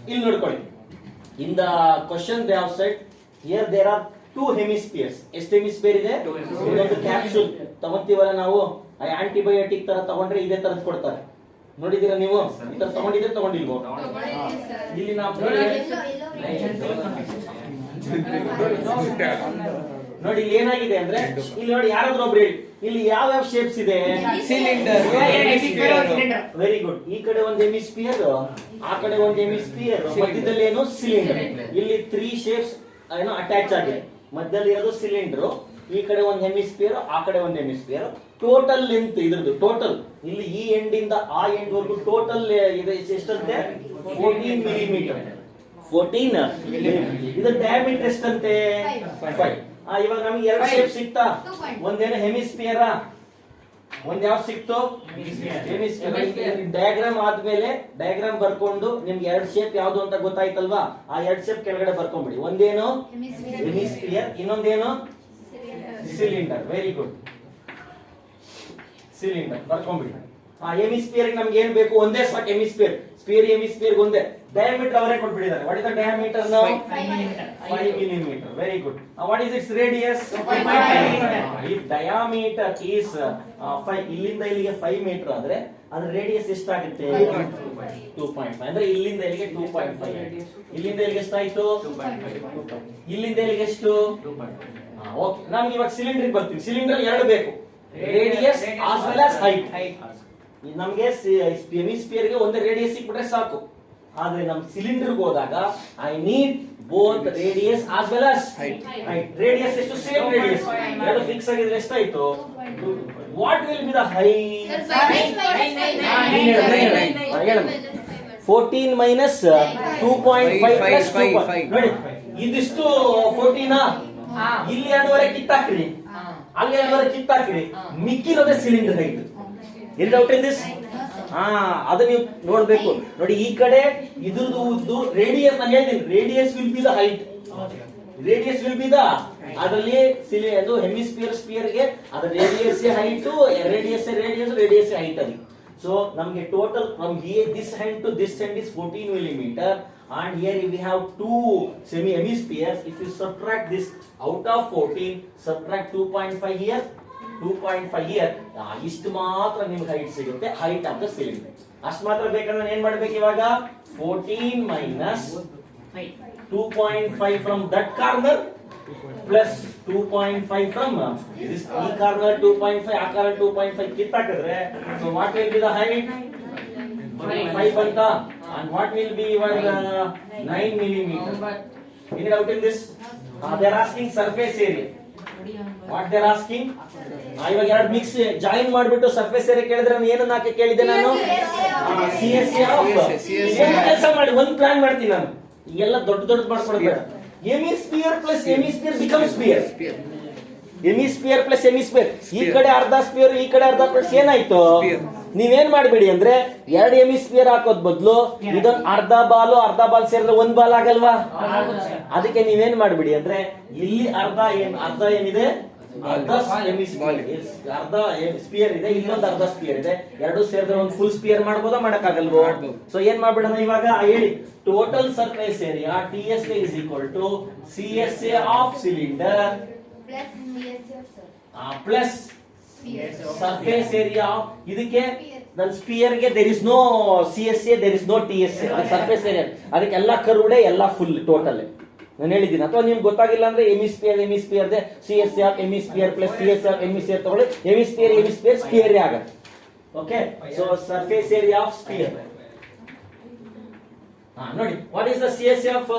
ಇಲ್ಲಿ ನೋಡ್ಕೊಳ್ಳಿ. In the question they have said here there are 2 hemispheres. ಎಷ್ಟು hemisphere ಇದೆ? ಇದೊಂದು ಕ್ಯಾಪ್ಸೂಲ್ ತಗೊಂತೀವಲ್ಲ ನಾವು, ಆಂಟಿಬಯೋಟಿಕ್ ತರ ತಗೊಂಡ್ರೆ ಇದೇ ತರದ್ ಕೊಡ್ತಾರೆ. ನೋಡಿದೀರಾ ನೀವು? ಈ ತರ ತಗೊಂಡಿದ್ರೆ ತಗೊಂಡಿಲ್ವೋ? ಇಲ್ಲಿ ನಾವು ನೋಡಿ ಇಲ್ಲಿ ಏನಾಗಿದೆ ಅಂದ್ರೆ, ಇಲ್ಲಿ ನೋಡಿ ಯಾರಾದ್ರೂ ಒಬ್ರು ಹೇಳಿ ಇಲ್ಲಿ ಯಾವ ಯಾವ ಶೇಪ್ಸ್ ಇದೆ? ಸಿಲಿಂಡರ್. Very good. ಈ ಕಡೆ ಒಂದು ಹೆಮಿಸ್ಪಿಯರ್, ಆ ಕಡೆ ಒಂದು ಹೆಮಿಸ್ಪಿಯರ್, ಮಧ್ಯದಲ್ಲಿ ಏನು? ಸಿಲಿಂಡರ್. ಇಲ್ಲಿ 3 ಶೇಪ್ಸ್ ಏನೋ ಅಟ್ಯಾಚ್ ಆಗಿದೆ. ಮಧ್ಯದಲ್ಲಿ ಇರೋದು ಸಿಲಿಂಡರ್, ಈ ಕಡೆ ಒಂದು ಹೆಮಿಸ್ಪಿಯರ್, ಆ ಕಡೆ ಒಂದು ಹೆಮಿಸ್ಪಿಯರ್. ಟೋಟಲ್ ಲೆಂತ್ ಇದ್ರದ್ದು ಟೋಟಲ್ ಇಲ್ಲಿ ಈ ಎಂಡ್ ಇಂದ ಆ ಎಂಡ್ ವರೆಗೂ ಟೋಟಲ್ ಇದೆ ಎಷ್ಟಂತೆ? 14 ಮಿಲಿಮೀಟರ್. 14 ಇದು ಡಯಾಮೀಟರ್ ಎಷ್ಟಂತೆ? 5. ಇವಾಗ ನಮ್ಗೆ 2 ಶೇಪ್ ಸಿಕ್ತಾ? ಒಂದೇನು ಹೆಮಿಸ್ಪಿಯರ್, ಒಂದ್ ಯಾವ ಸಿಕ್ತು? ಹೆಮಿಸ್ಪಿಯರ್. ಡಯಾಗ್ರಾಮ್ ಆದ್ಮೇಲೆ ಡಯಾಗ್ರಾಮ್ ಬರ್ಕೊಂಡು ನಿಮ್ಗೆ 2 ಶೇಪ್ ಯಾವ್ದು ಅಂತ ಗೊತ್ತಾಯ್ತಲ್ವಾ? ಆ 2 ಶೇಪ್ ಕೆಳಗಡೆ ಬರ್ಕೊಂಡ್ಬಿಡಿ. ಒಂದೇನು ಹೆಮಿಸ್ಪಿಯರ್, ಇನ್ನೊಂದೇನು ಸಿಲಿಂಡರ್. Very good. ಸಿಲಿಂಡರ್ ಬರ್ಕೊಂಡ್ಬಿಡಿ. ಹೆಮಿಸ್ಪಿಯರ್ ನಮ್ಗೆ ಏನ್ ಬೇಕು? ಒಂದೇ ಸ್ಪಾಟ್ ಹೆಮಿಸ್ಪಿಯರ್. ಸ್ಪಿಯರ್ ಹೆಮಿಸ್ಪಿಯರ್ ಒಂದೇ. ಡಯಾಮೀಟರ್ ಅವರೇ ಕೊಟ್ಬಿಟ್ಟಿದ್ದಾರೆ. ವಾಟ್ ಇಸ್ ದ ಡಯಾಮೀಟರ್ ನಾವು? 5 millimeter. Very good. What is its radius? 2.5. If diameter is 5, ಇಲ್ಲಿಂದ ಇಲ್ಲಿಗೆ 5 ಮೀಟರ್ ಆದ್ರೆ ಅದ್ರ ರೇಡಿಯಸ್ ಎಷ್ಟಾಗುತ್ತೆ? 2.5. ಅಂದ್ರೆ ಇಲ್ಲಿಂದ ಇಲ್ಲಿಗೆ 2.5. ಇಲ್ಲಿಂದ ಇಲ್ಲಿಗೆ ಎಷ್ಟಾಯ್ತು? 2.5. ಇಲ್ಲಿಂದ ಇಲ್ಲಿಗೆ ಎಷ್ಟು? 2.5. ಓಕೆ, ನಮ್ಗೆ ಇವಾಗ ಸಿಲಿಂಡರ್ ಬರ್ತೀವಿ. ಸಿಲಿಂಡರ್ 2 ಬೇಕು, radius as well as height. ನಮ್ಗೆ ಹೆಮಿಸ್ಪಿಯರ್ ಗೆ ಒಂದೇ ರೇಡಿಯಸ್ ಸಿಕ್ಬಿಟ್ರೆ ಸಾಕು. ಆದ್ರೆ ನಮ್ ಸಿಲಿಂಡರ್ ಹೋದಾಗ I need both radius as well as height. Radius ಎಷ್ಟು? Same radius. ಎರಡು ಫಿಕ್ಸ್ ಆಗಿದ್ರೆ ಎಷ್ಟಾಯ್ತು? What will be the height? 14 minus 2.5 plus 2.5. ನೋಡಿ ಇದಿಷ್ಟು 14. ಇಲ್ಲಿ 2.5 ಕಿತ್ತಾಕ್ರಿ, ಅಲ್ಲಿ 2.5 ಕಿತ್ತಾಕ್ರಿ, ಮಿಕ್ಕಿರೋದೇ ಸಿಲಿಂಡರ್ ಹೈಟ್. ಎಲ್ಲಿ ಡೌಟ್ ಇನ್ ದಿಸ್? ಅದು ನೀವು ನೋಡ್ಬೇಕು. ನೋಡಿ ಈ ಕಡೆ ಇದ್ರದ್ದು ಉದ್ದು ರೇಡಿಯಸ್ ನಾನು ಹೇಳ್ತೀನಿ. Radius will be the height. Radius will be the ಅದರಲ್ಲಿ ಅದು ಹೆಮಿಸ್ಪಿಯರ್ ಸ್ಪಿಯರ್ ಗೆ ಅದು ರೇಡಿಯಸ್ ಹೈಟ್, ರೇಡಿಯಸ್ ಹೈಟ್ ಅದು. ಸೊ ನಮಗೆ total from here this hand to this hand is 14 millimeter. And here we have 2 hemispheres. If you subtract this out of 14, subtract 2.5 here, 2.5 here, ಇಷ್ಟು ಮಾತ್ರ ನಿಮ್ಗೆ height ಸಿಗುತ್ತೆ. Height of the cylinder ಅಷ್ಟು ಮಾತ್ರ ಬೇಕಂದ್ರೆ ಏನ್ ಮಾಡ್ಬೇಕು ಇವಾಗ? 14 minus 2.5 from that corner plus 2.5 from this. ಈ ಕಾರ್ನರ್ 2.5, ಆ ಕಾರ್ನರ್ 2.5 ಕಿತ್ತಾಕಿದ್ರೆ so what will be the height? 5 ಅಂತ. And what will be your 9 millimeter? Any doubt in this? They are asking surface area. What they are asking? ಇವಾಗ ಎರಡು mix join ಮಾಡ್ಬಿಟ್ಟು surface area ಕೇಳಿದ್ರೆ ನಾನು ಏನನ್ನ ಹಾಕಿ ಕೇಳಿದೆ? ನಾನು CSA ಕೆಲಸ ಮಾಡಿ ಒಂದು ಪ್ಲಾನ್ ಮಾಡ್ತೀನಿ ನಾನು. ಈಗೆಲ್ಲ ದೊಡ್ಡ ಮಾಡ್ಕೊಳ್ಬೇಡ. Hemisphere plus hemisphere become sphere. Hemisphere plus hemisphere, ಈ ಕಡೆ ಅರ್ಧ ಸ್ಪಿಯರ್, ಈ ಕಡೆ ಅರ್ಧ ಪ್ಲಸ್ ಏನಾಯ್ತು? ನೀವೇನ್ ಮಾಡ್ಬೇಡಿ ಅಂದ್ರೆ 2 ಹೆಮಿಸ್ಪಿಯರ್ ಹಾಕೋದ್ ಬದಲು ಇದೊಂದು ಅರ್ಧ ಬಾಲ್ ಸೇರಿದ್ರೆ 1 ಬಾಲ್ ಆಗಲ್ವಾ? ಅದಕ್ಕೆ ನೀವೇನ್ ಮಾಡ್ಬಿಡಿ ಅಂದ್ರೆ ಇಲ್ಲಿ ಅರ್ಧ ಏನಿದೆ? ಅರ್ಧ ಸ್ಪಿಯರ್ ಇದೆ, ಇನ್ನೊಂದು ಅರ್ಧ ಸ್ಪಿಯರ್ ಇದೆ. 2 ಸೇರಿದ್ರೆ ಒಂದು ಫುಲ್ ಸ್ಪಿಯರ್ ಮಾಡ್ಬೋದಾ? ಮಾಡಕ್ಕಾಗಲ್ವೋ? ಸೊ ಏನ್ ಮಾಡ್ಬಿಡೋಣ ಇವಾಗ ಹೇಳಿ. Total surface area TSA is equal to CSA of cylinder plus surface area. ಇದಕ್ಕೆ ನನ್ನ ಸ್ಪಿಯರ್ ಗೆ there is no CSA, there is no TSA. Surface area ಅದಕ್ಕೆ ಎಲ್ಲ ಕರ್ವ್ಡೆ, ಎಲ್ಲ ಫುಲ್ ಟೋಟಲ್ ನಾನು ಹೇಳಿದ್ದೀನಿ. ಅಥವಾ ನಿಮ್ಗೆ ಗೊತ್ತಾಗಿಲ್ಲ ಅಂದ್ರೆ hemisphere the CSA of hemisphere plus CSA of hemisphere ತಗೊಳ್ಳಿ. ಹೆಮಿಸ್ಪಿಯರ್ ಸ್ಪಿಯರ್ ಆಗುತ್ತೆ. Okay, so surface area of sphere. ನೋಡಿ what is the CSA of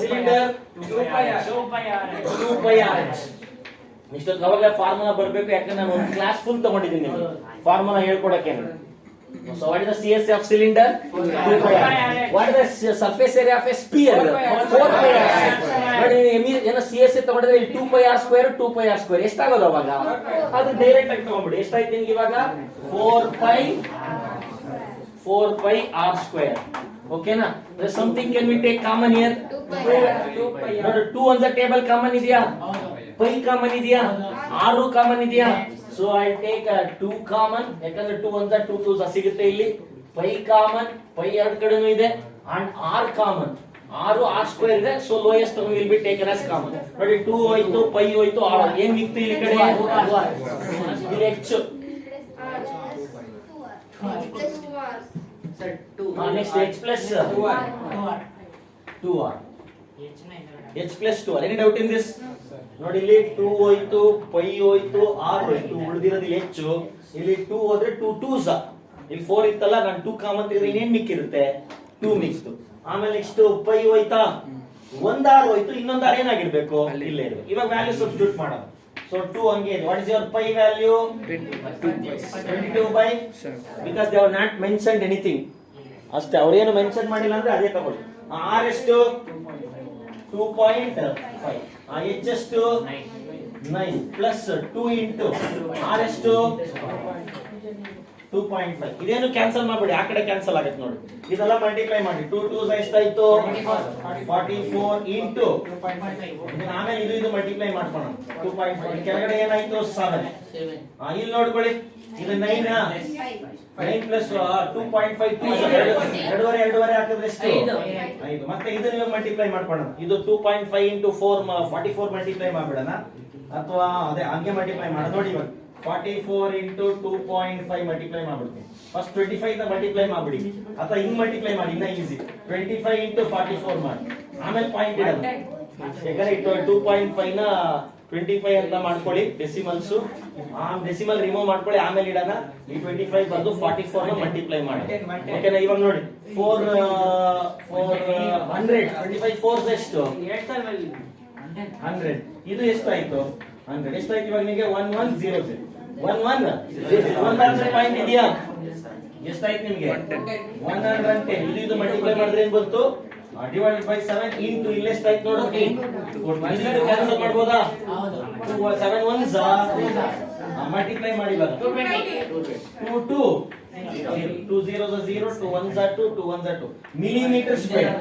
cylinder? 2 pi r. ಇಷ್ಟೊಂದು ಅವಾಗಲೇ ಫಾರ್ಮುಲಾ ಬರಬೇಕು, ಯಾಕಂದ್ರೆ ನಾನು ಒಂದು ಕ್ಲಾಸ್ ಫುಲ್ ತಗೊಂಡಿದ್ದೀನಿ formula ಹೇಳ್ಕೊಡಕ್ಕೆ. So what is the CSA of cylinder? 2 pi r. What is the surface area of a sphere? 4 pi r. ನೋಡಿ ಏನೋ CSA ತಗೊಂಡ್ರೆ ಇಲ್ಲಿ 2 pi r square 2 pi r square ಎಷ್ಟಾಗೋದು ಅವಾಗ? ಅದು ಡೈರೆಕ್ಟ್ ಆಗಿ ತಗೊಂಡ್ಬಿಡಿ. ಎಷ್ಟಾಯ್ತು ನಿಮ್ಗೆ ಇವಾಗ? 4 pi r square. ಓಕೆನಾ? Something can we take common here? 2 on the table common ಇದೆಯಾ? ಪೈ ಕಾಮನ್ ಇದೆಯಾ? 6 ಕಾಮನ್ ಇದೆಯಾ? ಸೊ ಐ ಟೇಕ್ 2 ಕಾಮನ್, ಯಾಕಂದ್ರೆ 2 1 2 2 ಸಿಗುತ್ತೆ ಇಲ್ಲಿ. ಪೈ ಕಾಮನ್, ಪೈ 2 ಕಡೆನೂ ಇದೆ, and r common. r square ಇದೆ, so lowest term will be taken as common. ನೋಡಿ 2 ಹೋಯ್ತು, pi ಹೋಯ್ತು, r ಏನ್ ಮಿಕ್ತು ಇಲ್ಲಿ ಕಡೆ? ಇಲ್ಲಿ h. Next h plus 2r. h plus 2r. Any doubt in this? ನೋಡಿ ಇಲ್ಲಿ 2 ಹೋಯ್ತು, pi ಹೋಯ್ತು, r ಹೋಯ್ತು, ಉಳಿದಿರೋದು ಇಲ್ಲಿ h. ಇಲ್ಲಿ 2 ಹೋದ್ರೆ 2 2s. ಇಲ್ಲಿ 4 ಇತ್ತಲ್ಲ, ನಾನು 2 ಕಾಮನ್ ತೆಗೆದ್ರೆ ಇನ್ನೇನ್ ಮಿಕ್ಕಿರುತ್ತೆ? 2 ಮಿಕ್ಸ್ತು. ಆಮೇಲೆ ನೆಕ್ಸ್ಟ್ pi ಹೋಯ್ತಾ, ಒಂದ್ r ಹೋಯ್ತು, ಇನ್ನೊಂದು r ಏನಾಗಿರ್ಬೇಕು? ಇಲ್ಲೇ ಇರಬೇಕು. ಇವಾಗ ವ್ಯಾಲ್ಯೂ ಸಬ್ಸ್ಟಿಟ್ಯೂಟ್ ಮಾಡೋಣ. So 2 ಹಂಗೆ ಇದೆ. What is your pi value? 22 by because they have not mentioned anything. ಅಷ್ಟೇ, ಅವ್ರೇನು ಮೆನ್ಷನ್ ಮಾಡಿಲ್ಲ ಅಂದ್ರೆ ಅದೇ ತಗೊಳ್ಳಿ. r ಎಷ್ಟು? 2.5. h ಎಷ್ಟು? 9 plus 2 into r ಎಷ್ಟು? 2.5. ಇದೇನು ಕ್ಯಾನ್ಸಲ್ ಮಾಡಬೇಡಿ, ಆ ಕಡೆ ಕ್ಯಾನ್ಸಲ್ ಆಗುತ್ತೆ ನೋಡಿ. ಇದೆಲ್ಲ ಮಲ್ಟಿಪ್ಲೈ ಮಾಡಿ. 2 2s ಎಷ್ಟಾಯ್ತು? 44 into ಆಮೇಲೆ ಇದು ಮಲ್ಟಿಪ್ಲೈ ಮಾಡ್ಕೋಣ. 2.5 ಕೆಳಗಡೆ ಏನಾಯ್ತು? 7. ಇಲ್ಲಿ ನೋಡ್ಕೊಳ್ಳಿ, ಇದು 9 plus 2.5 ಎರಡೂವರೆ ಹಾಕಿದ್ರೆ ಎಷ್ಟು? 5. ಮತ್ತೆ ಇದನ್ನ ಇವಾಗ ಮಲ್ಟಿಪ್ಲೈ ಮಾಡ್ಕೋಣ. ಇದು 2.5 into 4 44 ಮಲ್ಟಿಪ್ಲೈ ಮಾಡ್ಬಿಡೋಣ, ಅಥವಾ ಅದೇ ಹಂಗೆ ಮಲ್ಟಿಪ್ಲೈ ಮಾಡೋಣ. ನೋಡಿ ಇವಾಗ 44 into 2.5 ಮಲ್ಟಿಪ್ಲೈ ಮಾಡ್ಬಿಡ್ತೀನಿ. ಫಸ್ಟ್ 25 ನ ಮಲ್ಟಿಪ್ಲೈ ಮಾಡ್ಬಿಡಿ, ಅಥವಾ ಹಿಂಗ್ ಮಲ್ಟಿಪ್ಲೈ ಮಾಡಿ, ಇನ್ನ ಈಸಿ. 25 into 44 ಮಾಡಿ, ಆಮೇಲೆ ಪಾಯಿಂಟ್ ಇಡೋಣ. ಯಾಕಂದ್ರೆ 2.5 ನ 25 ಅಂತ ಮಾಡ್ಕೊಳ್ಳಿ ಡೆಸಿಮಲ್ಸ್. ಡೆಸಿಮಲ್ ರಿಮೂವ್ ಮಾಡ್ಕೊಳ್ಳಿ, ಆಮೇಲೆ ಇಡೋಣ. ಈ 25 ಬಂದು 44 ನ ಮಲ್ಟಿಪ್ಲೈ ಮಾಡಿ. ಓಕೆನಾ? ಇವಾಗ ನೋಡಿ 4 100. 25 4 ಎಷ್ಟು? 100. ಇದು ಎಷ್ಟಾಯ್ತು? 100. ಎಷ್ಟಾಯ್ತು ಇವಾಗ ನಿಮಗೆ? 1100. 1100 ಪಾಯಿಂಟ್ ಇದೆಯಾ? ಎಷ್ಟಾಯ್ತು ನಿಮಗೆ? 110. ಇದು ಮಲ್ಟಿಪ್ಲೈ ಮಾಡಿದ್ರೆ ಏನ್ ಬಂತು? ಡಿವೈಡೆಡ್ ಬೈ 7 ಇಂಟು ಇಲ್ಲಿ ಎಷ್ಟಾಯ್ತು ನೋಡು? 8. ಇದು ಕ್ಯಾನ್ಸಲ್ ಮಾಡ್ಬೋದಾ? 7 1s ಮಲ್ಟಿಪ್ಲೈ ಮಾಡಿ ಇವಾಗ 2 0s 0, 2 1s 2, 2 1s 2 millimetre square.